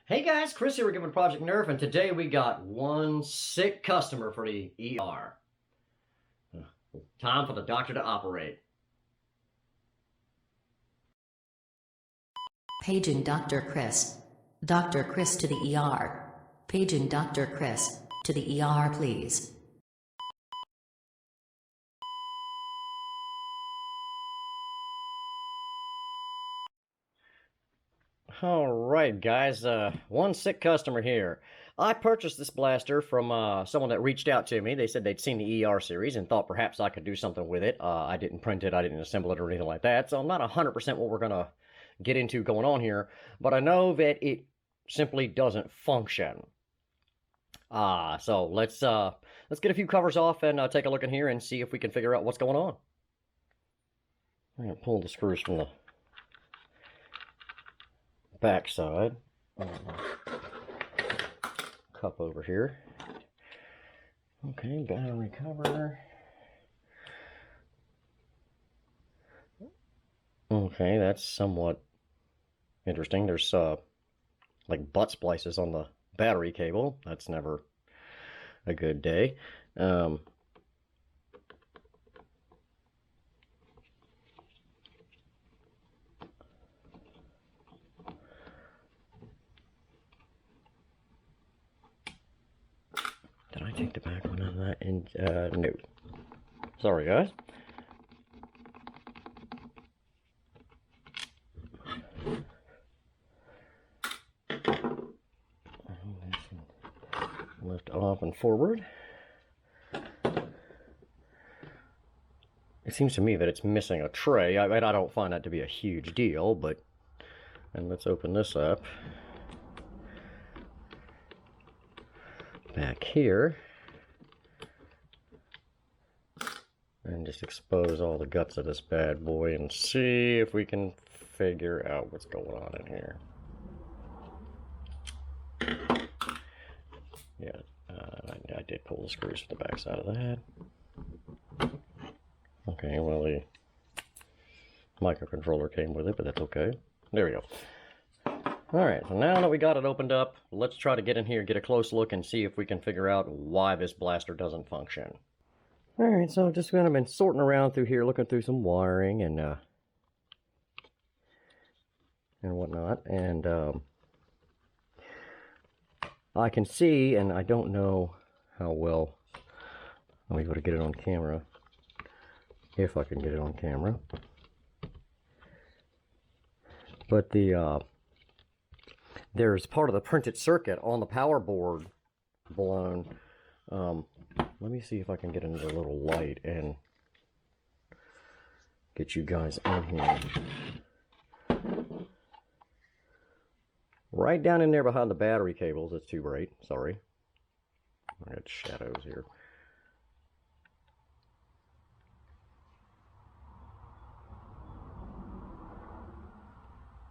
Hey guys, Chris here, we're giving Project Nerf, and today we got one sick customer for the ER. Time for the doctor to operate. Paging Dr. Chris. Dr. Chris to the ER. Paging Dr. Chris to the ER, please. Alright guys, one sick customer here. I purchased this blaster from someone that reached out to me. They said they'd seen the ER series and thought perhaps I could do something with it. I didn't print it, I didn't assemble it or anything like that, so I'm not 100% what we're gonna get into going on here, but I know that it simply doesn't function. So let's get a few covers off and take a look in here and see if we can figure out what's going on. I'm gonna pull the screws from the back side. Cup over here. Okay, battery cover. Okay, that's somewhat interesting. There's like butt splices on the battery cable. That's never a good day. Did I take the back one on that? And no. Sorry, guys. Lift off and forward. It seems to me that it's missing a tray. I don't find that to be a huge deal, but... And let's open this up. Back here. And just expose all the guts of this bad boy and see if we can figure out what's going on in here. Yeah, I did pull the screws from the back side of that. Okay, well the microcontroller came with it, but that's okay. There we go. Alright, so now that we got it opened up, let's try to get in here, get a close look, and see if we can figure out why this blaster doesn't function. Alright, so just kind of been sorting around through here, looking through some wiring and whatnot, and I can see, and I don't know how well I'll be able to get it on camera, if I can get it on camera, but there's part of the printed circuit on the power board blown. Let me see if I can get into a little light and get you guys in here. Right down in there behind the battery cables. It's too bright, sorry. I got shadows here.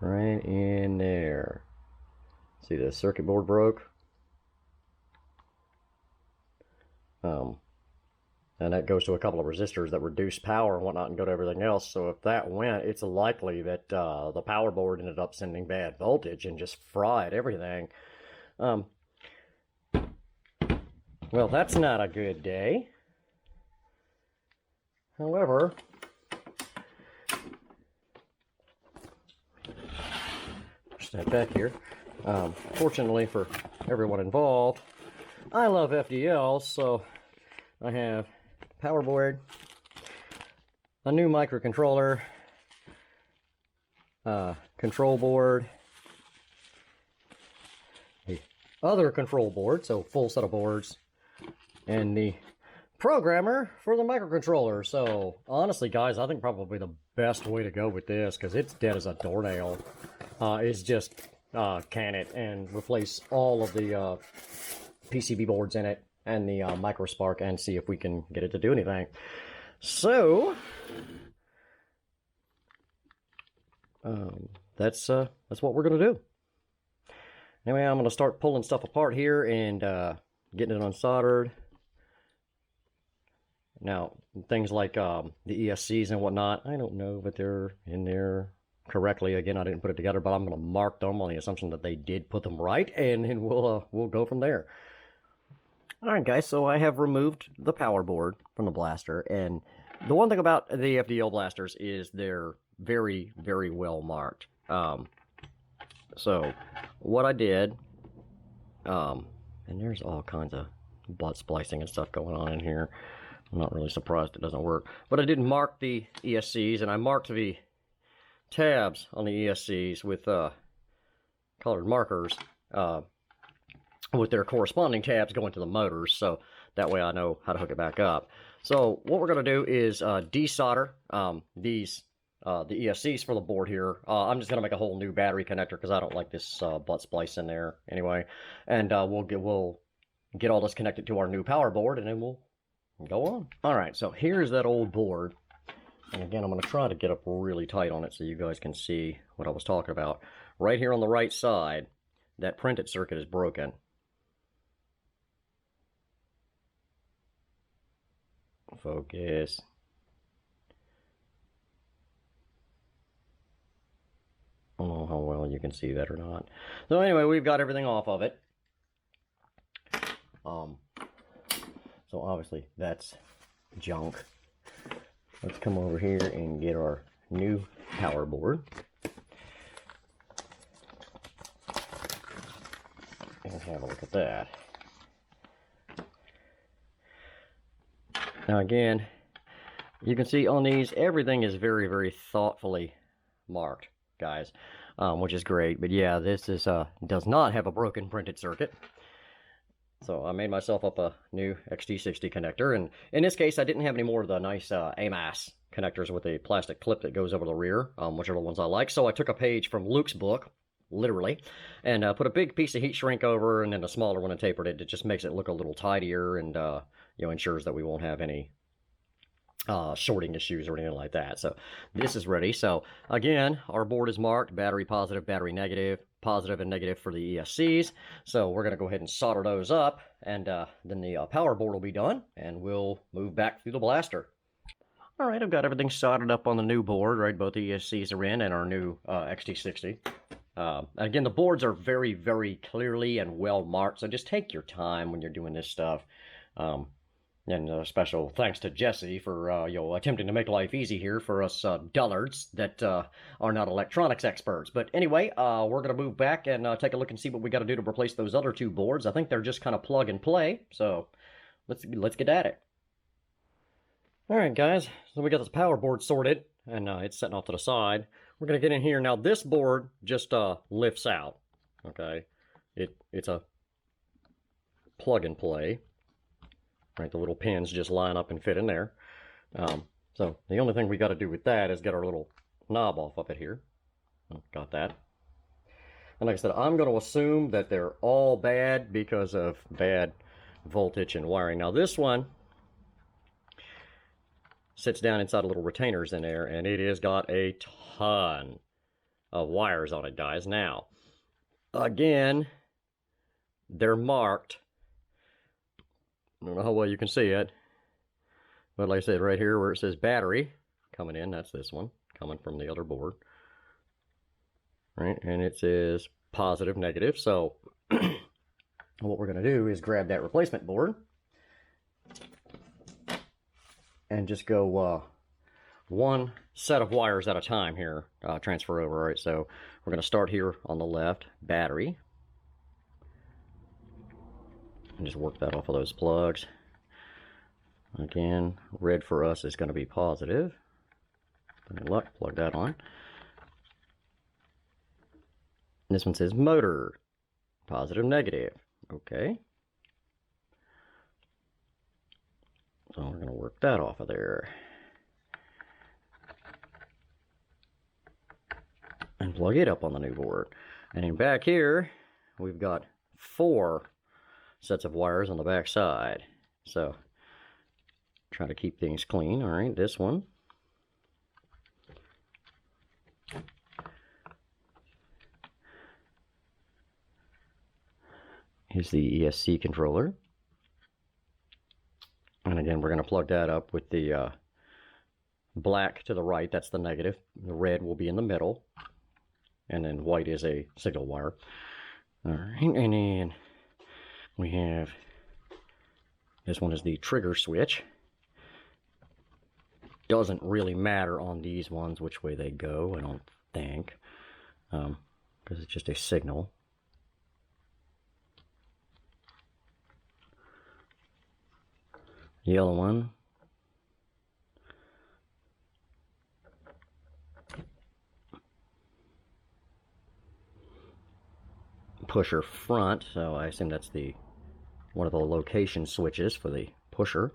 Right in there. See, the circuit board broke. And that goes to a couple of resistors that reduce power and whatnot and go to everything else. So if that went, it's likely that the power board ended up sending bad voltage and just fried everything. Well, that's not a good day. However, step back here. Fortunately for everyone involved, I love FDL, so I have power board, a new microcontroller, control board, the other control board, so full set of boards, and the programmer for the microcontroller. So honestly guys, I think probably the best way to go with this, because it's dead as a doornail, is just can it and replace all of the PCB boards in it and the microspark and see if we can get it to do anything. So that's what we're gonna do. Anyway, I'm gonna start pulling stuff apart here and getting it unsoldered. Now things like the ESCs and whatnot, I don't know, but they're in there correctly. Again, I didn't put it together, but I'm going to mark them on the assumption that they did put them right, and then we'll go from there. All right, guys, so I have removed the power board from the blaster, and the one thing about the FDL blasters is they're very, very well marked. So what I did, and there's all kinds of butt splicing and stuff going on in here. I'm not really surprised it doesn't work. But I did mark the ESCs, and I marked the tabs on the ESCs with colored markers with their corresponding tabs going to the motors, so that way I know how to hook it back up. So what we're going to do is desolder the ESCs for the board here. I'm just going to make a whole new battery connector because I don't like this butt splice in there anyway. And we'll get all this connected to our new power board, and then we'll go on. All right, so here's that old board. And again, I'm going to try to get up really tight on it so you guys can see what I was talking about. Right here on the right side, that printed circuit is broken. Focus. I don't know how well you can see that or not. So anyway, we've got everything off of it. So obviously that's junk. Let's come over here and get our new power board. And have a look at that. Now again, you can see on these, everything is very, very thoughtfully marked, guys, which is great. But yeah, this is does not have a broken printed circuit. So I made myself up a new XT60 connector, and in this case I didn't have any more of the nice AMAS connectors with a plastic clip that goes over the rear, which are the ones I like. So I took a page from Luke's book, literally, and put a big piece of heat shrink over, and then a smaller one and tapered it. It just makes it look a little tidier, and you know, ensures that we won't have any shorting issues or anything like that. So this is ready. So again, our board is marked battery positive, battery negative, positive and negative for the ESCs. So we're going to go ahead and solder those up, and then the power board will be done, and we'll move back through the blaster. All right, I've got everything soldered up on the new board, right? Both the ESCs are in, and our new XT60. Again, the boards are very, very clearly and well marked, so just take your time when you're doing this stuff. And special thanks to Jesse for you know, attempting to make life easy here for us dullards that are not electronics experts. But anyway, we're going to move back and take a look and see what we got to do to replace those other two boards. I think they're just kind of plug and play, so let's get at it. All right, guys, so we got this power board sorted, and it's setting off to the side. We're going to get in here. Now, this board just lifts out, okay? It's a plug and play. Right, the little pins just line up and fit in there. So the only thing we got to do with that is get our little knob off of it here. Got that. And like I said, I'm going to assume that they're all bad because of bad voltage and wiring. Now this one sits down inside little retainers in there, and it has got a ton of wires on it, guys. Now, again, they're marked. I don't know how well you can see it, but like I said, right here where it says battery coming in, that's this one coming from the other board, right? And it says positive, negative. So what we're going to do is grab that replacement board and just go one set of wires at a time here, transfer over. All right, so we're going to start here on the left, battery. And just work that off of those plugs. Again, red for us is going to be positive. Good luck, plug that on. And this one says motor, positive, negative. Okay. So we're going to work that off of there. And plug it up on the new board. And then back here, we've got 4 sets of wires on the back side. So try to keep things clean. All right, this one. Is the ESC controller. And again, we're going to plug that up with the black to the right, that's the negative. The red will be in the middle. And then white is a signal wire. All right, and then we have, this one is the trigger switch. Doesn't really matter on these ones which way they go, I don't think, because it's just a signal. Yellow one. Pusher front, so I assume that's the one of the location switches for the pusher.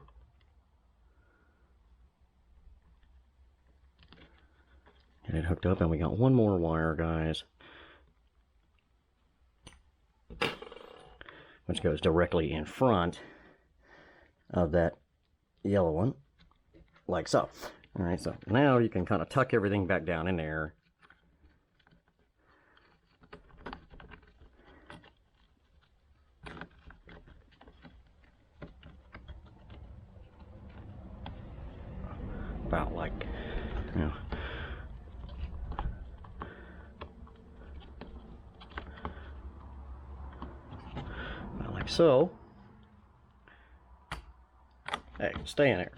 Get it hooked up, and we got one more wire, guys, which goes directly in front of that yellow one, like so. All right, so now you can kind of tuck everything back down in there. About like, you know, about like so. Hey, stay in there.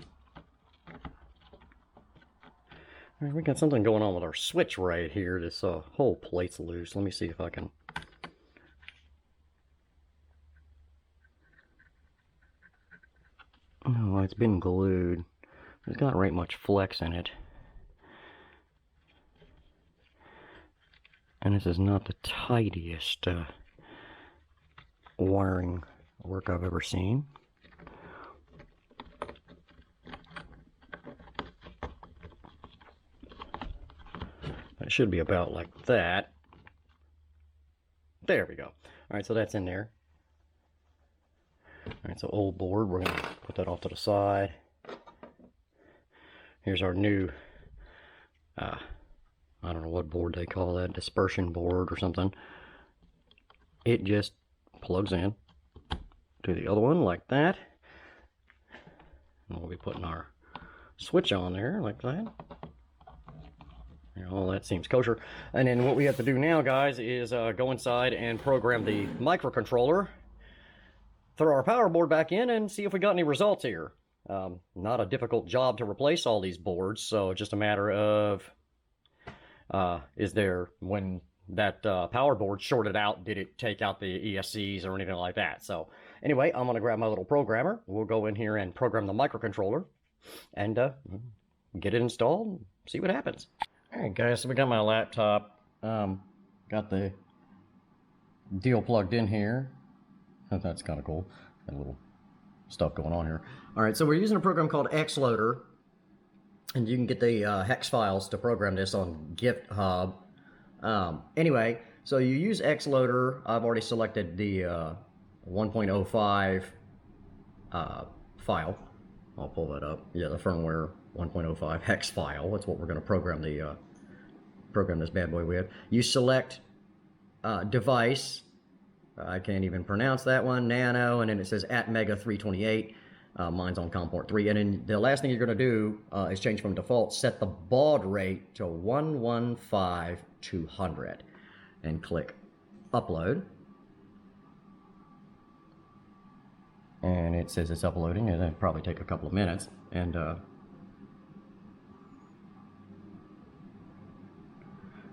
All right, we got something going on with our switch right here. This whole plate's loose. Let me see if I can. Oh, it's been glued. There's not right much flex in it. And this is not the tidiest wiring work I've ever seen. It should be about like that. There we go. All right, so that's in there. All right, so old board, we're gonna put that off to the side. Here's our new, I don't know what board they call that, dispersion board or something. It just plugs in to the other one like that. And we'll be putting our switch on there like that. All that seems kosher. And then what we have to do now, guys, is go inside and program the microcontroller, throw our power board back in, and see if we got any results here. Not a difficult job to replace all these boards, so just a matter of is there, when that power board shorted out, did it take out the ESCs or anything like that? So anyway, I'm going to grab my little programmer. We'll go in here and program the microcontroller and get it installed and see what happens. All right, guys, so we got my laptop, got the deal plugged in here. That's kind of cool. Got a little stuff going on here. All right, so we're using a program called Xloader, and you can get the hex files to program this on GitHub. Anyway, so you use Xloader. I've already selected the 1.05 file. I'll pull that up. Yeah, the firmware 1.05 hex file. That's what we're going to program the program this bad boy with. You select device. I can't even pronounce that one. Nano, and then it says @Mega328. Mine's on COM port 3. And then the last thing you're going to do is change from default. Set the baud rate to 115/200, and click upload. And it says it's uploading, and it'll probably take a couple of minutes. And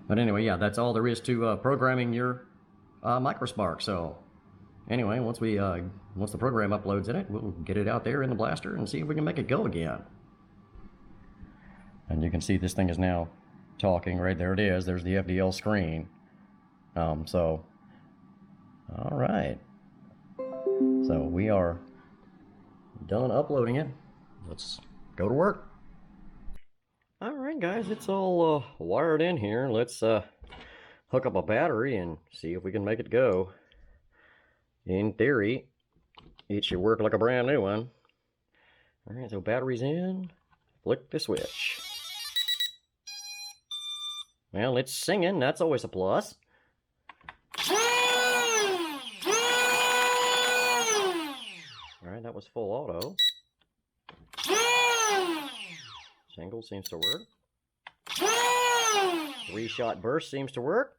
but anyway, yeah, that's all there is to programming your MicroSpark. So anyway, once the program uploads in it, we'll get it out there in the blaster and see if we can make it go again. And you can see this thing is now talking. Right there it is. There's the FDL screen. So all right. So we are done uploading it. Let's go to work. All right, guys, it's all wired in here. Let's hook up a battery and see if we can make it go. In theory, it should work like a brand new one. All right, so battery's in. Flick the switch. Well, it's singing. That's always a plus. All right, that was full auto. Single seems to work. 3-shot burst seems to work.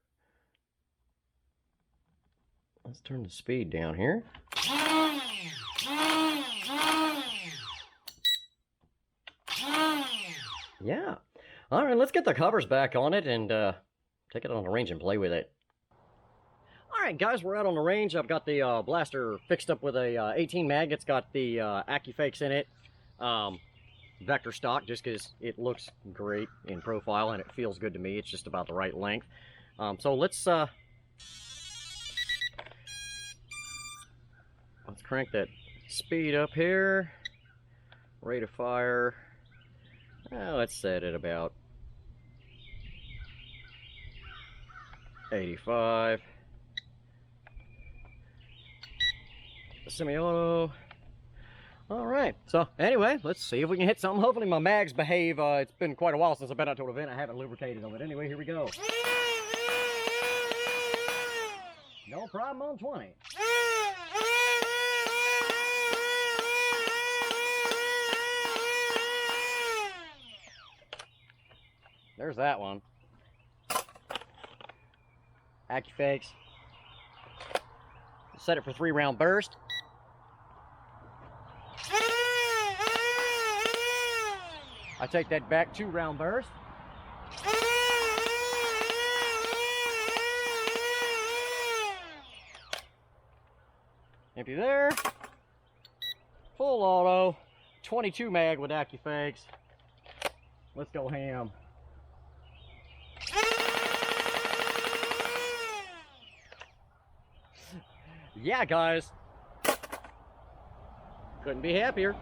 Let's turn the speed down here. Yeah. All right, let's get the covers back on it and take it on the range and play with it. All right, guys, we're out on the range. I've got the blaster fixed up with a 18 mag. It's got the AccuFakes in it. Vector stock, just because it looks great in profile and it feels good to me. It's just about the right length. So let's crank that speed up here. Rate of fire. Let's set it about 85. Semi-auto. All right. So anyway, let's see if we can hit something. Hopefully my mags behave. It's been quite a while since I've been out to an event. I haven't lubricated them. But anyway, here we go. No problem on 20. There's that one. AccuFakes. Set it for 3-round burst. I take that back, 2-round burst. Empty there. Full auto. 22 mag with AccuFakes. Let's go ham. Yeah, guys. Couldn't be happier.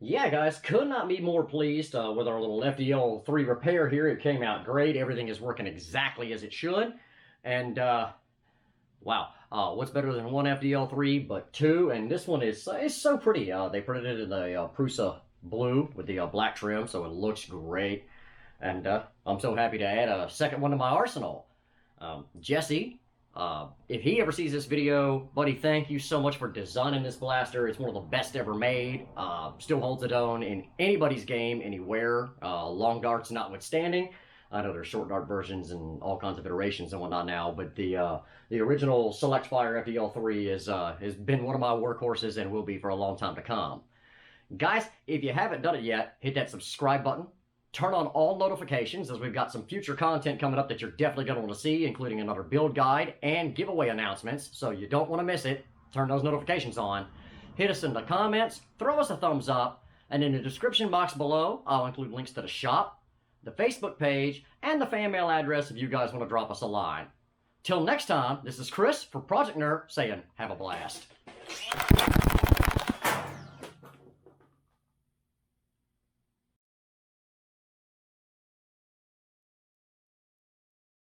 Yeah, guys, could not be more pleased with our little FDL 3 repair here. It came out great. Everything is working exactly as it should. And, wow, what's better than one FDL 3 but 2? And this one is so pretty. They printed it in the Prusa blue with the black trim, so it looks great. And I'm so happy to add a second one to my arsenal. Jesse, if he ever sees this video, buddy, thank you so much for designing this blaster. It's one of the best ever made. Still holds its own in anybody's game, anywhere, long darts notwithstanding. I know there's short dart versions and all kinds of iterations and whatnot now, but the original Select Fire FDL3 has been one of my workhorses and will be for a long time to come. Guys, if you haven't done it yet, hit that subscribe button. Turn on all notifications, as we've got some future content coming up that you're definitely going to want to see, including another build guide and giveaway announcements, so you don't want to miss it. Turn those notifications on. Hit us in the comments, throw us a thumbs up, and in the description box below, I'll include links to the shop, the Facebook page, and the fan mail address if you guys want to drop us a line. Till next time, this is Chris for Project Nerf saying, have a blast.